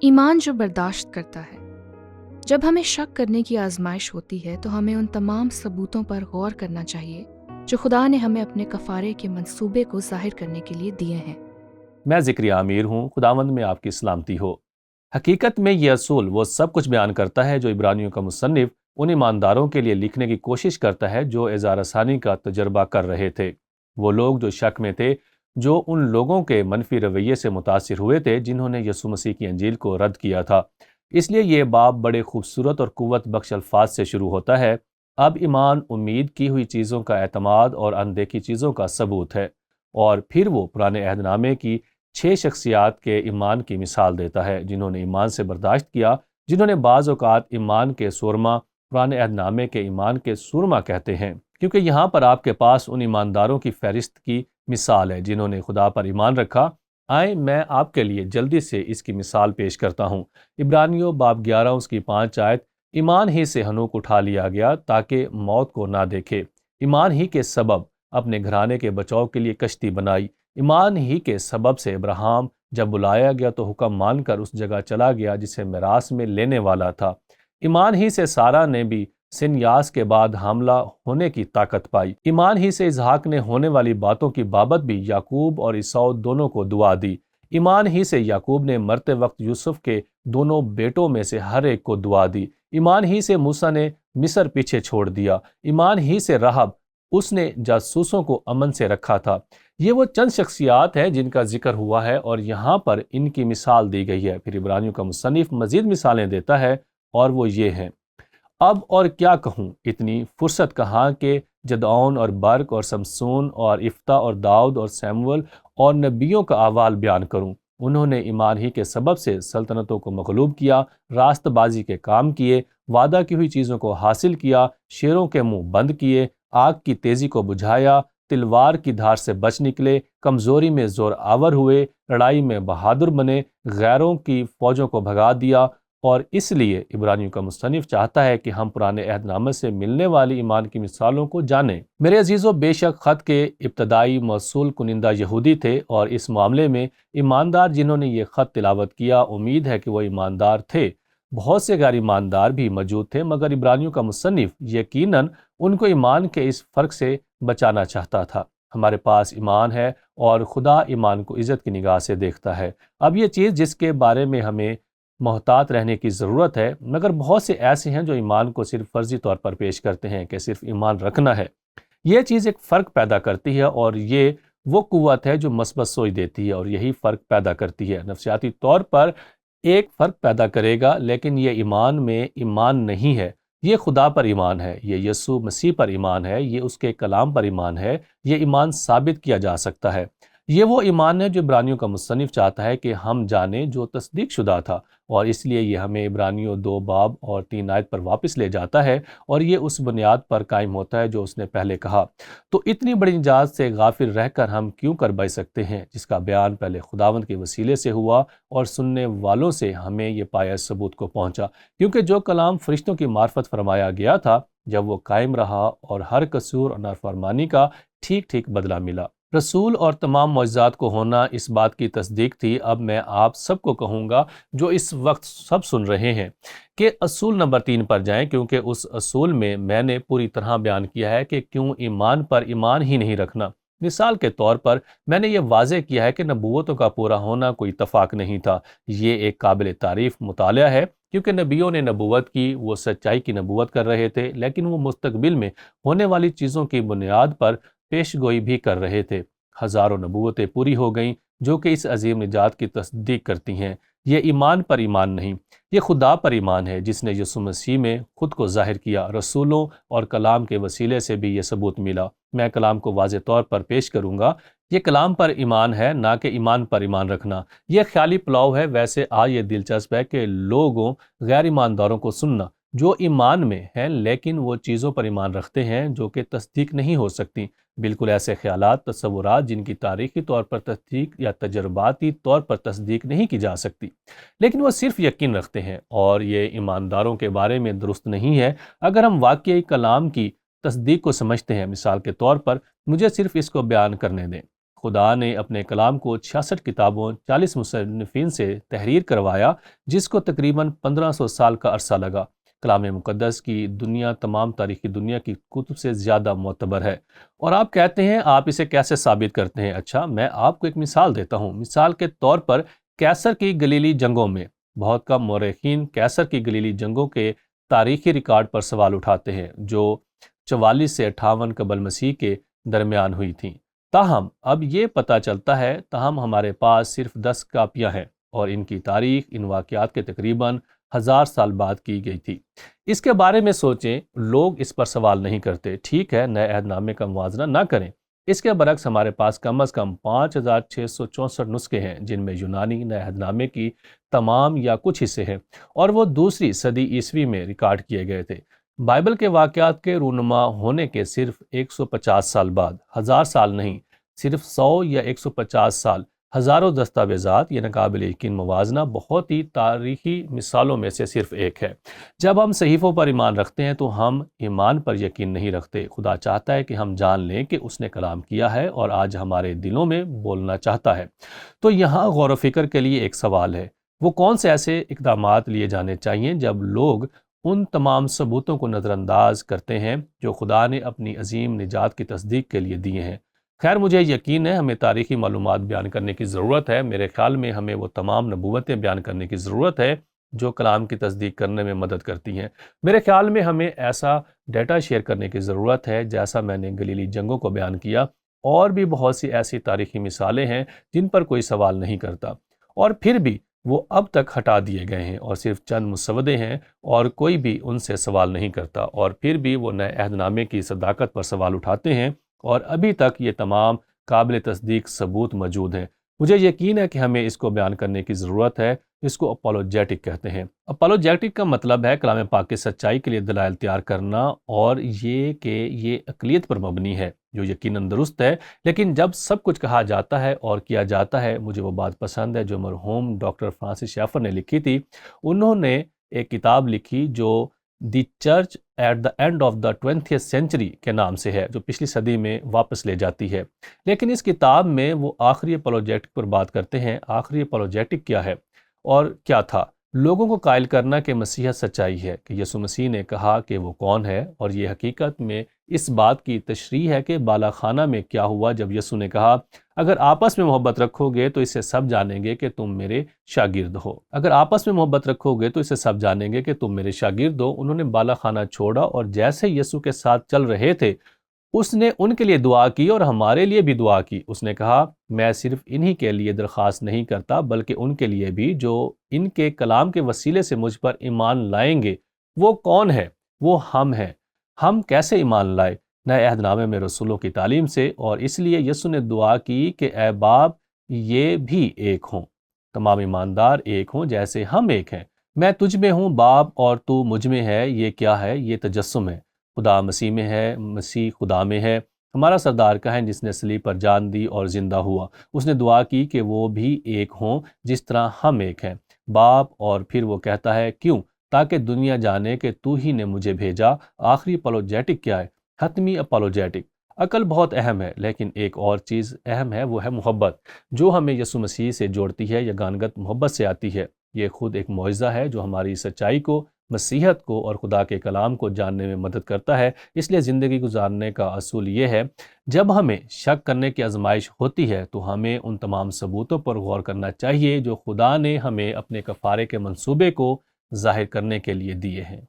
ایمان جو برداشت کرتا ہے۔ جب ہمیں شک کرنے کی آزمائش ہوتی ہے تو ہمیں ان تمام ثبوتوں پر غور کرنا چاہیے جو خدا نے ہمیں اپنے کفارے کے منصوبے کو ظاہر کرنے کے لیے دیے ہیں۔ میں ذکر عامر ہوں، خداوند میں آپ کی سلامتی ہو۔ حقیقت میں یہ اصول وہ سب کچھ بیان کرتا ہے جو عبرانیوں کا مصنف ان ایمانداروں کے لیے لکھنے کی کوشش کرتا ہے جو اظہار ثانی کا تجربہ کر رہے تھے۔ وہ لوگ جو شک میں تھے، جو ان لوگوں کے منفی رویے سے متاثر ہوئے تھے جنہوں نے یسوع مسیح کی انجیل کو رد کیا تھا۔ اس لیے یہ باب بڑے خوبصورت اور قوت بخش الفاظ سے شروع ہوتا ہے۔ اب ایمان امید کی ہوئی چیزوں کا اعتماد اور اندیکھی چیزوں کا ثبوت ہے، اور پھر وہ پرانے عہد نامے کی 6 شخصیات کے ایمان کی مثال دیتا ہے جنہوں نے ایمان سے برداشت کیا، جنہوں نے بعض اوقات ایمان کے سورما پرانے عہد نامے کے ایمان کے سورما کہتے ہیں، کیونکہ یہاں پر آپ کے پاس ان ایمانداروں کی فہرست کی مثال ہے جنہوں نے خدا پر ایمان رکھا۔ آئیں میں آپ کے لیے جلدی سے اس کی مثال پیش کرتا ہوں۔ عبرانیوں باب 11 اس کی 5 آیت، ایمان ہی سے ہنوک اٹھا لیا گیا تاکہ موت کو نہ دیکھے، ایمان ہی کے سبب اپنے گھرانے کے بچاؤ کے لیے کشتی بنائی، ایمان ہی کے سبب سے ابراہیم جب بلایا گیا تو حکم مان کر اس جگہ چلا گیا جسے میراث میں لینے والا تھا، ایمان ہی سے سارہ نے بھی سن یاس کے بعد حاملہ ہونے کی طاقت پائی، ایمان ہی سے اسحاق نے ہونے والی باتوں کی بابت بھی یعقوب اور عیساؤ دونوں کو دعا دی، ایمان ہی سے یعقوب نے مرتے وقت یوسف کے دونوں بیٹوں میں سے ہر ایک کو دعا دی، ایمان ہی سے موسیٰ نے مصر پیچھے چھوڑ دیا، ایمان ہی سے رحب اس نے جاسوسوں کو امن سے رکھا تھا۔ یہ وہ چند شخصیات ہیں جن کا ذکر ہوا ہے اور یہاں پر ان کی مثال دی گئی ہے۔ پھر عبرانیوں کا مصنف مزید مثالیں دیتا ہے اور وہ یہ ہیں، اب اور کیا کہوں، اتنی فرصت کہاں کہ جدعون اور برق اور سمسون اور یفتح اور داؤد اور سیمول اور نبیوں کا احوال بیان کروں۔ انہوں نے ایمان ہی کے سبب سے سلطنتوں کو مغلوب کیا، راست بازی کے کام کیے، وعدہ کی ہوئی چیزوں کو حاصل کیا، شیروں کے منہ بند کیے، آگ کی تیزی کو بجھایا، تلوار کی دھار سے بچ نکلے، کمزوری میں زور آور ہوئے، لڑائی میں بہادر بنے، غیروں کی فوجوں کو بھگا دیا۔ اور اس لیے عبرانیوں کا مصنف چاہتا ہے کہ ہم پرانے عہد نامے سے ملنے والی ایمان کی مثالوں کو جانیں۔ میرے عزیزو، بے شک خط کے ابتدائی موصول کنندہ یہودی تھے، اور اس معاملے میں ایماندار جنہوں نے یہ خط تلاوت کیا، امید ہے کہ وہ ایماندار تھے۔ بہت سے غیر ایماندار بھی موجود تھے، مگر عبرانیوں کا مصنف یقیناً ان کو ایمان کے اس فرق سے بچانا چاہتا تھا۔ ہمارے پاس ایمان ہے اور خدا ایمان کو عزت کی نگاہ سے دیکھتا ہے۔ اب یہ چیز جس کے بارے میں ہمیں محتاط رہنے کی ضرورت ہے، مگر بہت سے ایسے ہیں جو ایمان کو صرف فرضی طور پر پیش کرتے ہیں کہ صرف ایمان رکھنا ہے۔ یہ چیز ایک فرق پیدا کرتی ہے، اور یہ وہ قوت ہے جو مثبت سوچ دیتی ہے اور یہی فرق پیدا کرتی ہے۔ نفسیاتی طور پر ایک فرق پیدا کرے گا، لیکن یہ ایمان میں ایمان نہیں ہے، یہ خدا پر ایمان ہے، یہ یسوع مسیح پر ایمان ہے، یہ اس کے کلام پر ایمان ہے، یہ ایمان ثابت کیا جا سکتا ہے۔ یہ وہ ایمان ہے جو عبرانیوں کا مصنف چاہتا ہے کہ ہم جانیں، جو تصدیق شدہ تھا، اور اس لیے یہ ہمیں عبرانیوں 2 باب اور 3 آیت پر واپس لے جاتا ہے، اور یہ اس بنیاد پر قائم ہوتا ہے جو اس نے پہلے کہا۔ تو اتنی بڑی نجات سے غافل رہ کر ہم کیوں کر بچ سکتے ہیں، جس کا بیان پہلے خداوند کے وسیلے سے ہوا اور سننے والوں سے ہمیں یہ پایا ثبوت کو پہنچا، کیونکہ جو کلام فرشتوں کی معرفت فرمایا گیا تھا، جب وہ قائم رہا اور ہر قصور اور نافرمانی کا ٹھیک ٹھیک بدلہ ملا۔ رسول اور تمام معجزات کو ہونا اس بات کی تصدیق تھی۔ اب میں آپ سب کو کہوں گا جو اس وقت سب سن رہے ہیں کہ اصول نمبر 3 پر جائیں، کیونکہ اس اصول میں نے پوری طرح بیان کیا ہے کہ کیوں ایمان پر ایمان ہی نہیں رکھنا۔ مثال کے طور پر میں نے یہ واضح کیا ہے کہ نبوتوں کا پورا ہونا کوئی اتفاق نہیں تھا۔ یہ ایک قابل تعریف مطالعہ ہے، کیونکہ نبیوں نے نبوت کی، وہ سچائی کی نبوت کر رہے تھے، لیکن وہ مستقبل میں ہونے والی چیزوں کی بنیاد پر پیش گوئی بھی کر رہے تھے۔ ہزاروں نبوتیں پوری ہو گئیں جو کہ اس عظیم نجات کی تصدیق کرتی ہیں۔ یہ ایمان پر ایمان نہیں، یہ خدا پر ایمان ہے جس نے یسوع مسیح میں خود کو ظاہر کیا۔ رسولوں اور کلام کے وسیلے سے بھی یہ ثبوت ملا۔ میں کلام کو واضح طور پر پیش کروں گا۔ یہ کلام پر ایمان ہے، نہ کہ ایمان پر ایمان رکھنا۔ یہ خیالی پلاؤ ہے۔ ویسے یہ دلچسپ ہے کہ لوگوں غیر ایمانداروں کو سننا جو ایمان میں ہیں لیکن وہ چیزوں پر ایمان رکھتے ہیں جو کہ تصدیق نہیں ہو سکتی۔ بالکل ایسے خیالات، تصورات جن کی تاریخی طور پر تصدیق یا تجرباتی طور پر تصدیق نہیں کی جا سکتی، لیکن وہ صرف یقین رکھتے ہیں، اور یہ ایمانداروں کے بارے میں درست نہیں ہے۔ اگر ہم واقعی کلام کی تصدیق کو سمجھتے ہیں، مثال کے طور پر مجھے صرف اس کو بیان کرنے دیں۔ خدا نے اپنے کلام کو 66 کتابوں 40 مصنفین سے تحریر کروایا، جس کو تقریباً 1500 سال کا عرصہ لگا۔ کلام مقدس کی دنیا تمام تاریخی دنیا کی کتب سے زیادہ معتبر ہے۔ اور آپ کہتے ہیں آپ اسے کیسے ثابت کرتے ہیں؟ اچھا، میں آپ کو ایک مثال دیتا ہوں۔ مثال کے طور پر کیسر کی گلیلی جنگوں میں بہت کم مورخین کیسر کی گلیلی جنگوں کے تاریخی ریکارڈ پر سوال اٹھاتے ہیں، جو 44 سے 58 قبل مسیح کے درمیان ہوئی تھیں۔ تاہم اب یہ پتہ چلتا ہے تاہم ہمارے پاس صرف 10 کاپیاں ہیں اور ان کی تاریخ ان واقعات کے تقریباً 1000 سال بعد کی گئی تھی۔ اس کے بارے میں سوچیں، لوگ اس پر سوال نہیں کرتے۔ ٹھیک ہے، نئے عہد نامے کا موازنہ نہ کریں۔ اس کے برعکس ہمارے پاس کم از کم 5664 نسخے ہیں، جن میں یونانی نئے عہد نامے کی تمام یا کچھ حصے ہیں، اور وہ دوسری صدی عیسوی میں ریکارڈ کیے گئے تھے۔ بائبل کے واقعات کے رونما ہونے کے صرف 150 سال بعد، 1000 سال نہیں، صرف 100 یا 150 سال، ہزاروں دستاویزات، یہ ناقابل یقین موازنہ بہت ہی تاریخی مثالوں میں سے صرف ایک ہے۔ جب ہم صحیفوں پر ایمان رکھتے ہیں تو ہم ایمان پر یقین نہیں رکھتے۔ خدا چاہتا ہے کہ ہم جان لیں کہ اس نے کلام کیا ہے اور آج ہمارے دلوں میں بولنا چاہتا ہے۔ تو یہاں غور و فکر کے لیے ایک سوال ہے، وہ کون سے ایسے اقدامات لیے جانے چاہیے جب لوگ ان تمام ثبوتوں کو نظر انداز کرتے ہیں جو خدا نے اپنی عظیم نجات کی تصدیق کے لیے دیے ہیں؟ خیر، مجھے یقین ہے ہمیں تاریخی معلومات بیان کرنے کی ضرورت ہے۔ میرے خیال میں ہمیں وہ تمام نبوتیں بیان کرنے کی ضرورت ہے جو کلام کی تصدیق کرنے میں مدد کرتی ہیں۔ میرے خیال میں ہمیں ایسا ڈیٹا شیئر کرنے کی ضرورت ہے جیسا میں نے گلیلی جنگوں کو بیان کیا، اور بھی بہت سی ایسی تاریخی مثالیں ہیں جن پر کوئی سوال نہیں کرتا، اور پھر بھی وہ اب تک ہٹا دیے گئے ہیں، اور صرف چند مسودے ہیں اور کوئی بھی ان سے سوال نہیں کرتا، اور پھر بھی وہ نئے عہد نامے کی صداقت پر سوال اٹھاتے ہیں، اور ابھی تک یہ تمام قابل تصدیق ثبوت موجود ہیں۔ مجھے یقین ہے کہ ہمیں اس کو بیان کرنے کی ضرورت ہے۔ اس کو اپولوجیٹک کہتے ہیں۔ اپولوجیٹک کا مطلب ہے کلام پاک کی سچائی کے لیے دلائل تیار کرنا، اور یہ کہ یہ عقلیت پر مبنی ہے جو یقیناً درست ہے، لیکن جب سب کچھ کہا جاتا ہے اور کیا جاتا ہے، مجھے وہ بات پسند ہے جو مرحوم ڈاکٹر فرانسس شیفر نے لکھی تھی۔ انہوں نے ایک کتاب لکھی جو the church at the end of the 20th century کے نام سے ہے، جو پچھلی صدی میں واپس لے جاتی ہے۔ لیکن اس کتاب میں وہ آخری اپولوجیٹک پر بات کرتے ہیں۔ آخری اپولوجیٹک کیا ہے اور کیا تھا؟ لوگوں کو قائل کرنا کہ مسیحیت سچائی ہے، کہ یسوع مسیح نے کہا کہ وہ کون ہے، اور یہ حقیقت میں اس بات کی تشریح ہے کہ بالا خانہ میں کیا ہوا جب یسوع نے کہا، اگر آپس میں محبت رکھو گے تو اسے سب جانیں گے کہ تم میرے شاگرد ہو۔ اگر آپس میں محبت رکھو گے تو اسے سب جانیں گے کہ تم میرے شاگرد ہو۔ انہوں نے بالا خانہ چھوڑا اور جیسے یسوع کے ساتھ چل رہے تھے اس نے ان کے لیے دعا کی اور ہمارے لیے بھی دعا کی۔ اس نے کہا، میں صرف انہی کے لیے درخواست نہیں کرتا بلکہ ان کے لیے بھی جو ان کے کلام کے وسیلے سے مجھ پر ایمان لائیں گے۔ وہ کون ہے؟ وہ ہم ہیں۔ ہم کیسے ایمان لائے؟ نئے عہد نامے میں رسولوں کی تعلیم سے، اور اس لیے یسوع نے دعا کی کہ اے باپ، یہ بھی ایک ہوں، تمام ایماندار ایک ہوں جیسے ہم ایک ہیں۔ میں تجھ میں ہوں باپ اور تو مجھ میں ہے۔ یہ کیا ہے؟ یہ تجسم ہے۔ خدا مسیح میں ہے، مسیح خدا میں ہے۔ ہمارا سردار کا ہے جس نے صلیب پر جان دی اور زندہ ہوا۔ اس نے دعا کی کہ وہ بھی ایک ہوں جس طرح ہم ایک ہیں، باپ، اور پھر وہ کہتا ہے کیوں؟ تاکہ دنیا جانے کہ تو ہی نے مجھے بھیجا۔ آخری اپولوجیٹک کیا ہے؟ حتمی اپولوجیٹک۔ عقل بہت اہم ہے، لیکن ایک اور چیز اہم ہے، وہ ہے محبت، جو ہمیں یسوع مسیح سے جوڑتی ہے۔ یگانگت محبت سے آتی ہے۔ یہ خود ایک معجزہ ہے جو ہماری سچائی کو، مسیحیت کو اور خدا کے کلام کو جاننے میں مدد کرتا ہے۔ اس لیے زندگی گزارنے کا اصول یہ ہے، جب ہمیں شک کرنے کی آزمائش ہوتی ہے تو ہمیں ان تمام ثبوتوں پر غور کرنا چاہیے جو خدا نے ہمیں اپنے کفارے کے منصوبے کو ظاہر کرنے کے لیے دیے ہیں۔